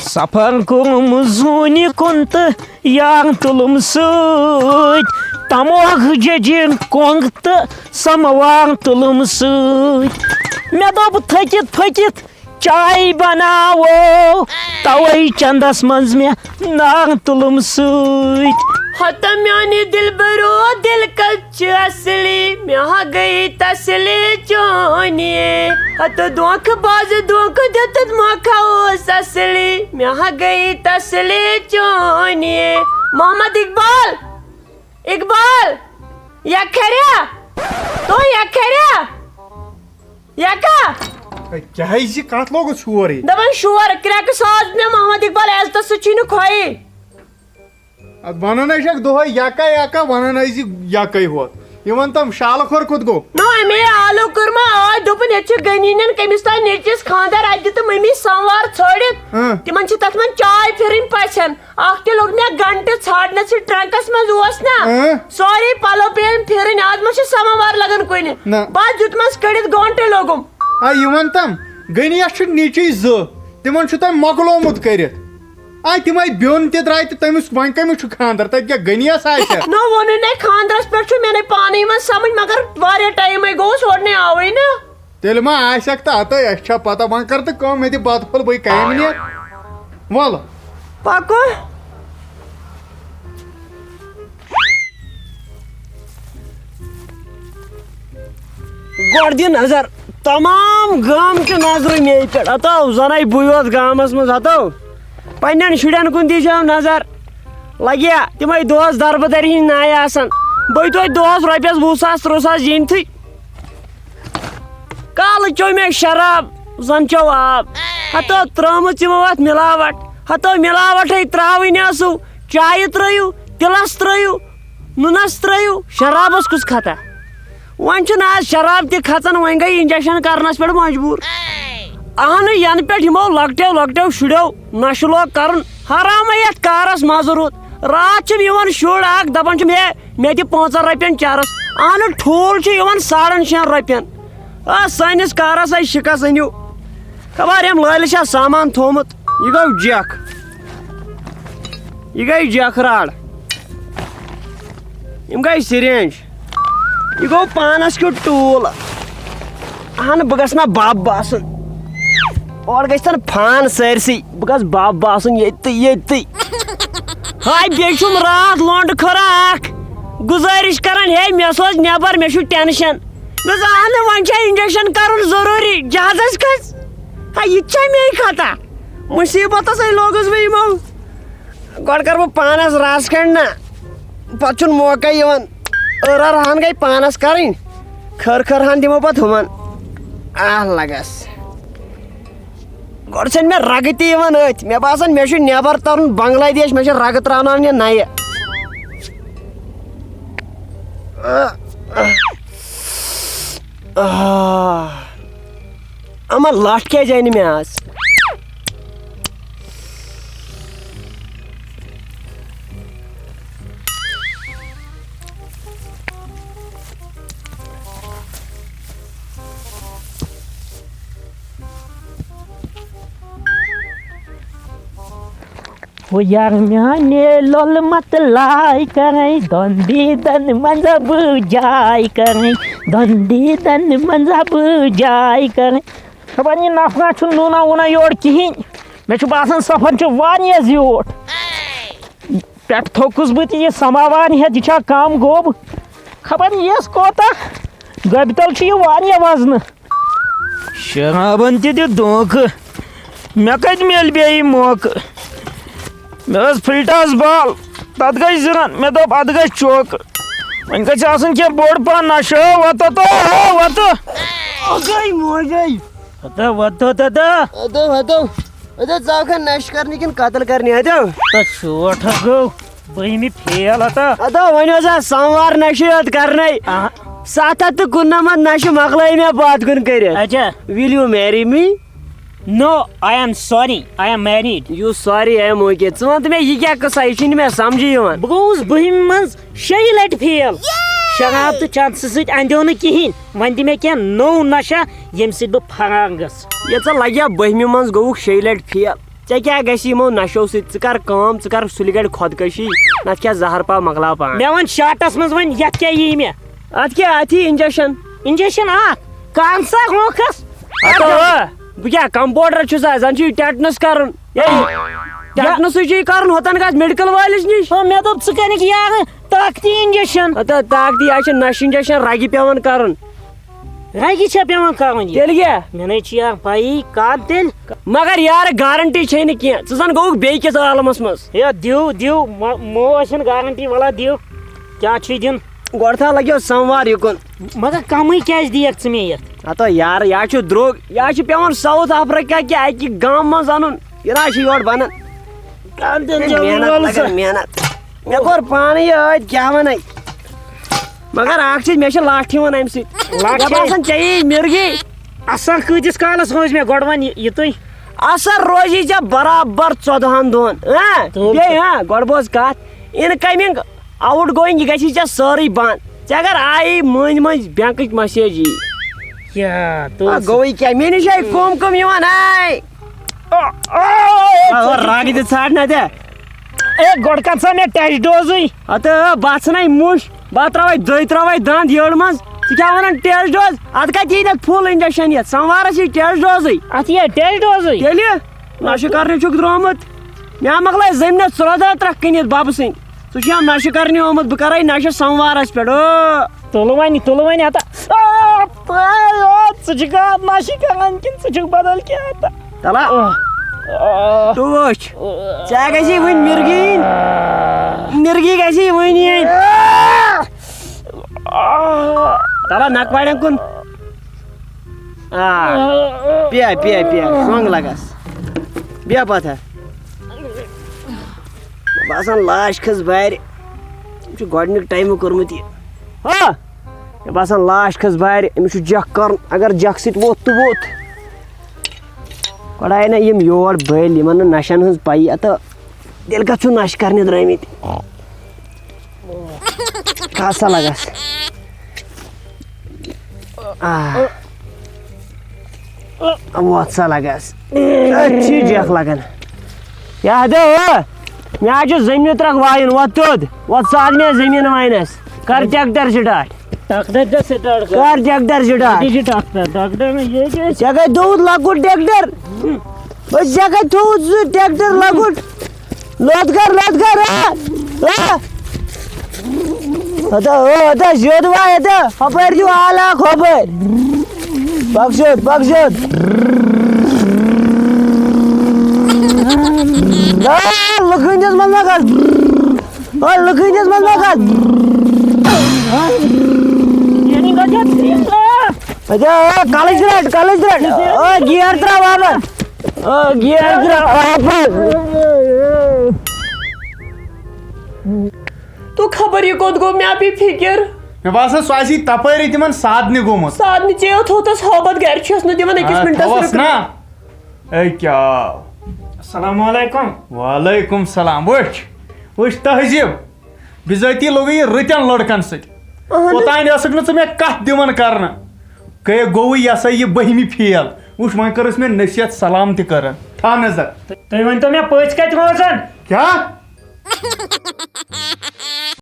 سفر کوٚرُم زوٗنہِ کُن تہٕ یار تُلُم سۭتۍ تموکھ ججِر کۄنٛگ تہٕ سموار تُلُم سۭتۍ مےٚ دوٚپ تھٔکِتھ پھٔکِتھ چاے بناوو توے چندس منٛز مےٚ نار تُلُم سۭتۍ ہتہ میانہِ دل برو دل کچ اصلی مےٚ ہا گٔیے تسلی چونہِ ہتہ دھوکہٕ باز دھوکہٕ دِتُت موقع اوس اصلی مےٚ ہا گٔیے تسلی چونہِ محمد اقبال یک خیریا تو یک خیریا یکا کیا یہ کت لوگ شور دپان شور کریکہٕ ساز مےٚ محمد اقبال عزتس سۭتۍ چھُے نہٕ کھۄیی ونان دہے یکا یکا ونان یکے ہوت یہ تم شالہ کھور کت گو نو امی آلو کورما آ دوپن یہ گنینن کمس تام نیچس خاندار اتہ تو ممی سموار ژھٲڑِتھ تمن چھ تتھ من چاے پھرن پژھن اکھ تہ لوگ مےٚ گنٹہٕ ژھانڈنس ٹرنکس منٛز اوس نا سورے پلو پیٚیَم پھرن آز ما چھ سموار لگان کُنہِ بس دیُتمس کٔڑِتھ گھنٹہٕ لوگُم یہ تم گنیس نیچی تمن چھ تم مۄکلومُت کٔرِتھ تم بیوٚن تہِ درٛاے تہٕ تٔمِس وۄنۍ کٔمِس چھُ خاندر تتہِ کیٛاہ گنیس آسہِ نو ووٚنُے نے خاندرس پٮ۪ٹھ چھُ مےٚ نے پانے یِوان سمجھ مگر واریاہ ٹایمے گوٚو سورنٕے آوٕے نا تیٚلہِ ما آسٮ۪کھ تہٕ ہتٲے اسہِ چھا پتہ وۄنۍ کر تہٕ کٲم مےٚ دِ بتہٕ پھوٚل بٕے کامہِ نیر وَل پکو گۄڈٕ دِ نظر تمام گام چہِ نظرٕ مے پٮ۪ٹھ ہتو زَنَے بٕے یوت گامس منٛز ہتو پننٮ۪ن شُرٮ۪ن کُن دیٖزیو نظر لگیا تِمے دۄہس دربٕدر ہِنٛدۍ نایہِ آسان بٔے توتہِ دۄہس رۄپیس 20,000 30,000 زیٖنتھٕے کالہٕ چیوٚو مےٚ شراب زن چیوٚو آب ہتو ترٲومٕژ یِمو اتھ مِلاوٹ ہتو مِلاوٹھے ترٛاوٕنۍ ٲسٕو چایہِ ترٲیِو تِلس ترٲیِو نُنس ترٲیِو شرابس کُس کھتا وۄنۍ چھُنہٕ آز شراب تہِ کھژان وۄنۍ گٔے انجکشن کرنس پٮ۪ٹھ مجبوٗر اہنُے ینہٕ پٮ۪ٹھ یِمو لۄکٹیو شُرٮ۪و نشہٕ لوگ کرُن حرامے یتھ کارس مزٕ روٗد راتھ چھُم یِوان شُر اکھ دپان چھُم مےٚ دِ 5 رۄپین چرس اہنُو ٹھوٗل چھُ یِوان 6.5 رۄپین سٲنِس کارس آیہِ شِکس أنِو خبر أمۍ لٲلہِ چھا سامان تھوٚومُت یہِ گٔے جکھ راڑ یِم گٔے سِرینج یہِ گوٚو پانس کیُتھ ٹوٗل اہن بہٕ گژھٕ نا بب باسُن اور گژھن فان سٲرسٕے بہٕ گژھٕ بب باسُن ییٚتہِ ہاے بیٚیہِ چھُم راتھ لونڈٕ کھۄرا اکھ گُزٲرِش کران مےٚ سوز نٮ۪بر مےٚ چھُ ٹٮ۪نشن دوٚپُس اہنُو وۄنۍ چھا انجکشن کرُن ضروٗری جہازس کھژ یہِ تہِ چھا مے خطا مُصیبتسے لوگُس بہٕ یِمو گۄڈٕ کرٕ بہٕ پانس رس کھنڈ نا پتہٕ چھُنہٕ موقعے یِوان ٲرر ہن گٔے پانس کرٕنۍ کھٔر ہن دِمو پتہٕ ہُمن لگس گۄڈٕ چھنہٕ مےٚ رگہٕ تہِ یِوان أتھۍ مےٚ باسان مےٚ چھُ نٮ۪بر ترُن بنگلادیش مےٚ چھِ رگہٕ تراوناونہِ نَیہِ اما لٹھ کیازِ آیہِ نہٕ مےٚ آز ہو یار میانے لول مت لاے کریں دندی دن منٛزٕ بہٕ جاے کریں دندی دن منٛزٕ بہٕ جاے کریں خبر یہِ نفرا چھُنہٕ نوٗنا ووٗنا یورٕ کِہیٖنۍ مےٚ چھُ باسان سفر چھُ واریاہ زیوٗٹھ پٮ۪ٹھٕ تھوٚکُس بہٕ تہِ یہِ سماوار ہٮ۪تھ یہِ چھا کم گوٚب خبر یِیَس کوتاہ گۄبہِ تل چھُ یہِ واریاہ وزنہٕ شرابن تہِ دِ دھوکہٕ مےٚ کتہِ مِلہِ بیٚیہِ موقعہٕ مےٚ ٲس فِلٹاس بال تتھ گٔے 2 رن مےٚ دوٚپ اتھ گژھِ چوکہٕ وۄنۍ گژھِ آسُن کینٛہہ بوٚڑ پہن نشہٕ وتہٕ ژاکھا نشہٕ کرنہِ کِنہٕ قتل کرنہِ شوٹھ گوٚو 12مہِ فیل وۄنۍ اوس سموار نشہٕ یوت کرنے 719 نشہٕ مۄکلٲے مےٚ پتھ کُن کٔرِتھ اچھا will you marry me no I am sorry I am married you sorry am okay ژٕ وَن تہٕ مےٚ یہِ کیٛاہ قٕصہ یہِ چھُنہٕ مےٚ سمجھی یِوان بہٕ گوٚوُس 12مہِ منٛز 6 لٹہِ فیل شراب تہٕ چانسہٕ سۭتۍ اندیو نہٕ کِہیٖنۍ وۄنۍ دِ مےٚ کینٛہہ نوٚو نشہ ییٚمہِ سۭتۍ بہٕ فرار گژھٕ یہِ ژٕ لگیا 12مہِ منٛز گوٚوُکھ 6 لٹہِ فیل ژےٚ کیٛاہ گژھِ یِمو نشو سۭتۍ ژٕ کر کٲم ژٕ کر سُلہِ گڑِ خۄدکٔشی نتہٕ کیٛاہ زہر پاو مۄکلاو پان مےٚ وَن شاٹس منٛز وۄنۍ یتھ کیٛاہ یی مےٚ اتھ کیٛاہ اتھ یی انجیکشن انجیکشن اکھ کانسا ہوکھس بہٕ کیٛاہ کمپوڈر چھُسا زن چھُ یہِ ٹیٹنس کرُن ٹیٹنسٕے چھُ یہِ کرُن ہوٚتن گژھ میڈکل وٲلِس نِش مےٚ دوٚپ ژٕ کَرکھ یارٕ طاقتی انجیکشن طاقتی یہِ چھُ نشہٕ انجیکشن رگہِ پیٚوان کرُن رگہِ چھا پیٚوان کرُن یہِ تیٚلہِ کیٛاہ مےٚ نَے چھِ یار پَیی کر تیٚلہِ مگر یارٕ گارنٹی چھے نہٕ کینٛہہ ژٕ زن گوٚوُکھ بیٚیہِ کِس عالمس منٛز ہے دِو مو ٲسِن گارنٹی وَلا دِو کیٛاہ چھُے دیُن گۄڈٕ تھاو لگیو سموار یُکُن مگر کمٕے کیٛازِ دِیَکھ ژٕ مےٚ یتھ ہتو یارٕ یا چھُ درٛوگ یا چھُ پیٚوان ساوُتھ افریقہ کہِ اکہِ گامہٕ منٛز انُن یہِ نہ چھُ یورٕ بنان محنت لگان محنت مےٚ کوٚر پانہٕ یہِ ٲدۍ کیٛاہ ونے مگر اکھ چیٖز مےٚ چھِ لٹھ یِوان امہِ سۭتۍ مےٚ باسان ژےٚ یی مِرگی اثر کۭتِس کالس روزِ مےٚ گۄڈٕ وۄنۍ یہِ تُہۍ اثر روزی ژےٚ برابر 14 دۄہن بیٚیہِ گۄڈٕ بوز کتھ اِنکمنگ آوُٹ گویِنگ یہِ گژھی ژےٚ سٲرٕے بنٛد ژےٚ اگر آیی مٔنٛزۍ مٔنٛزۍ بینکٕچ مسیج یی گوٚوٕے کیٛاہ مےٚ نِش آیہِ کم یِوان رگ تہِ ژھانڈنہ ژےٚ اے گۄڈٕ کر سا مےٚ ٹیسٹ ڈوزٕے ہتہٕ بہٕ ژھٕنَے مُش بہٕ ترٛاوَے دٔے ترٛاوَے دنٛد یٔڑ منٛز ژٕ کیٛاہ وَنان ٹیسٹ ڈوز اتھ کتہِ یی نہٕ فُل انجیکشن یتھ سموارس یی ٹیسٹ ڈوزٕے اتھ یہِ ٹیسٹ ڈوزٕے تیٚلہِ نشہٕ کرنہِ چھُکھ درٛامُت مےٚ مۄکلٲے زٔمیٖنس 14 ترٛکھ کٕنِتھ ببہٕ سٕنٛدۍ ژٕ چھُ نشہٕ کرنہِ آمُت بہٕ کرے نشہٕ سموارس پٮ۪ٹھ تُلہٕ وۄنۍ ہتا ژٕ چھُکھ نشہٕ کران کِنہٕ ژٕ چھُکھ بدل کینٛہہ تلا ژٕ وٕچھ ژےٚ گژھی وٕنۍ مِرگی گژھی وٕنۍ یِنۍ تلا نکہٕ وارٮ۪ن کُن پیا شۄنٛگ لگس بیٚہہ پتھر مےٚ باسان لاش کھٔژ بارِ أمۍ چھُ گۄڈٕنیُک ٹایمہٕ کوٚرمُت یہِ مےٚ باسان لاش کھٔژ بارِ أمِس چھُ جکھ کرُن اگر جکھ سۭتۍ ووٚتھ تہٕ ووٚتھ گۄڈٕ آیہِ نہ یِم یور بٔلۍ یِمن نہٕ نشن ہٕنٛز پایی تہٕ تیٚلہِ کتھ چھُ نشہٕ کرنہِ درٛٲمٕتۍ کھس سا لگس ووٚتھ سا لگس أتھی جکھ لگان مےٚ حظ چھُ زٔمیٖن ترٛکھ وایُن وۄتھ تھوٚد وۄتھ ژال مےٚ زٔمیٖن واینس کر ٹریکٹر سٹارٹ کر ٹریکٹر سٹارٹ ژےٚ کتہِ تھوٚوُتھ لۄکُٹ ٹریکٹر ژےٚ کتہِ تھوٚوُتھ سُہ ٹریکٹر لۄکُٹ لوٚت کر سیوٚد واے ہُپٲرۍ دِو آل اکھ ہُپٲرۍ پک سیوٚد لُکہٕ ہٕنٛدِس منٛز ما کھژ کلٕچ رٹ گیر تراو تو خبر یہِ کوٚت گوٚو مےٚ آو بیٚیہِ فِکر مےٚ باسان سُہ آسی تپٲری تِمن سادنہِ گوٚمُت سادنہِ ژےٚ تھوٚوتس ہٲبت گرِ چھُس نہٕ دِوان أکِس مِنٹس نا اے کیٛاہ السلام علیکم وعلیکم سلام وٕچھ تہذیٖب بِذٲتی لوگُے یہِ رٕتٮ۪ن لڑکن سۭتۍ اوٚتانۍ ٲسٕکھ نہٕ ژٕ مےٚ کتھ دِوان کرنہٕ گوٚوُے یہِ ہسا یہِ 12ہمہِ فیل وٕچھ وۄنۍ کٔرٕس مےٚ نصیحت سلام تہِ کران تھاو نظر تُہۍ ؤنۍتو مےٚ پٔژھۍ کتہِ روزان کیٛاہ